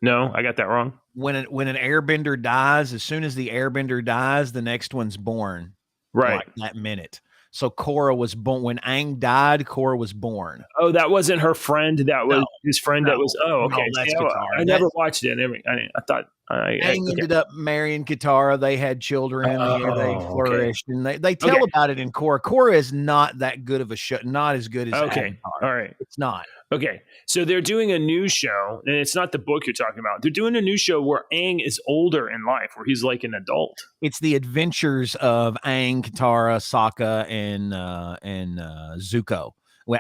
I got that wrong. When an airbender dies, as soon as the airbender dies, the next one's born. Right. Like that minute. So Korra was born when Aang died. Korra was born. Oh, that wasn't her friend. That was his friend. That was. Oh, okay. No, that's Katara. I never watched it. I thought Aang ended up marrying Katara. They had children. They flourished, and they tell about it in Korra. Korra is not that good of a show. Not as good as Avatar. All right, it's not. Okay, so they're doing a new show, and it's not the book you're talking about. They're doing a new show where Aang is older in life, where he's like an adult. It's the adventures of Aang, Katara, Sokka, and Zuko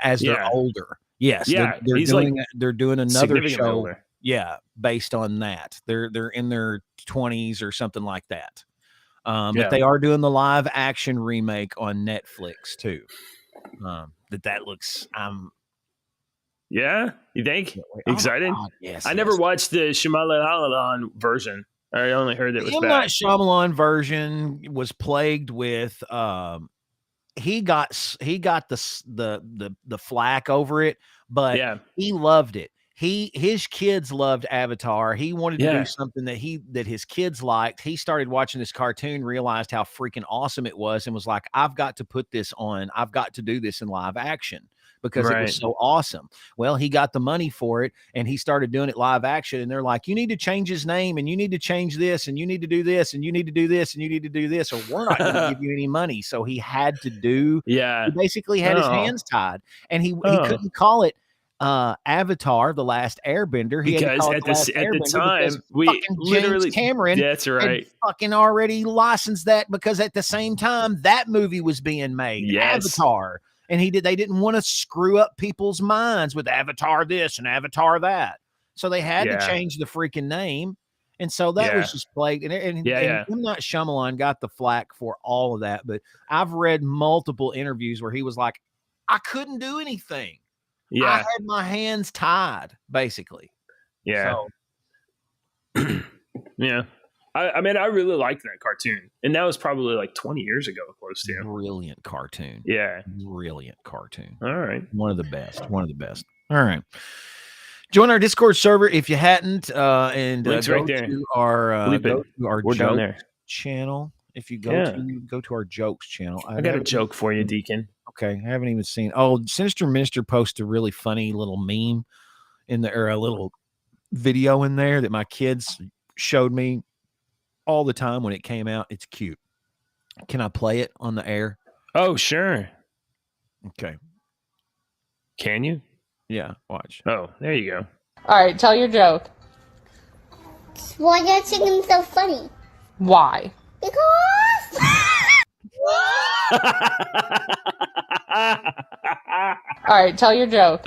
as they're older. Yes, they're doing another show. Older. Yeah, based on that. They're in their 20s or something like that. But they are doing the live action remake on Netflix too. That looks. Yeah, you think? Excited? Yes. I never watched the Shyamalan version. I only heard that it was bad. The Shyamalan version was plagued with. He got the flack over it, but he loved it. His kids loved Avatar. He wanted to do something that his kids liked. He started watching this cartoon, realized how freaking awesome it was, and was like, I've got to put this on. I've got to do this in live action because it was so awesome. Well, he got the money for it and he started doing it live action. And they're like, you need to change his name and you need to change this and you need to do this and you need to do this and you need to do this or we're not going to give you any money. So he had to do, he basically had his hands tied and he couldn't call it Avatar: The Last Airbender because at the time we literally James Cameron that's right fucking already licensed that because at the same time that movie was being made, Avatar, and they didn't want to screw up people's minds with Avatar this and Avatar that, so they had to change the freaking name, and so that was just plagued. And M. Night Shyamalan got the flack for all of that, but I've read multiple interviews where he was like, I couldn't do anything. I had my hands tied, basically. Yeah. So. Yeah. I mean, I really liked that cartoon. And that was probably like 20 years ago, close to. Brilliant cartoon. Yeah. Brilliant cartoon. All right. One of the best. All right. Join our Discord server if you hadn't. And link's right there. To our down there. Channel. If you go to our jokes channel. I got a joke for you, Deacon. Okay, I haven't even seen. Oh, Sinister Minister posted a really funny little meme in there, or a little video in there that my kids showed me all the time when it came out. It's cute. Can I play it on the air? Oh, sure. Okay. Can you? Yeah, watch. Oh, there you go. All right, tell your joke. Why are you singing so funny? Why? Because. All right, tell your joke.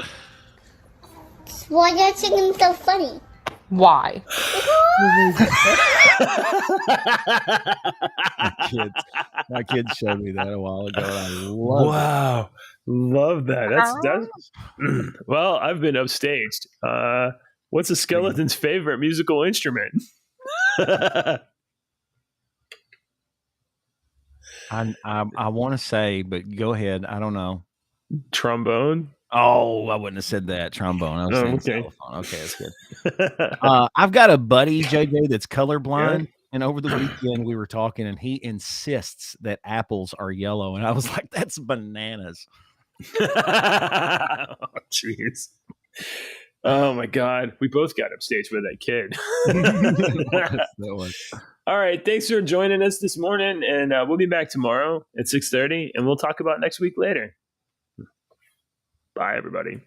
Why are you singing so funny? Why? My kids showed me that a while ago. And I love Wow. Love that. That's well, I've been upstaged. What's a skeleton's favorite musical instrument? I want to say, but go ahead. I don't know. Trombone. Oh, I wouldn't have said that. Trombone. I was saying okay. xylophone. Okay, that's good. I've got a buddy, JJ, that's colorblind. Yeah. And over the weekend, we were talking, and he insists that apples are yellow. And I was like, that's bananas. Oh, jeez. Oh, my God. We both got upstaged with that kid. That was. All right. Thanks for joining us this morning. And we'll be back tomorrow at 6:30, and we'll talk about next week later. Bye, everybody.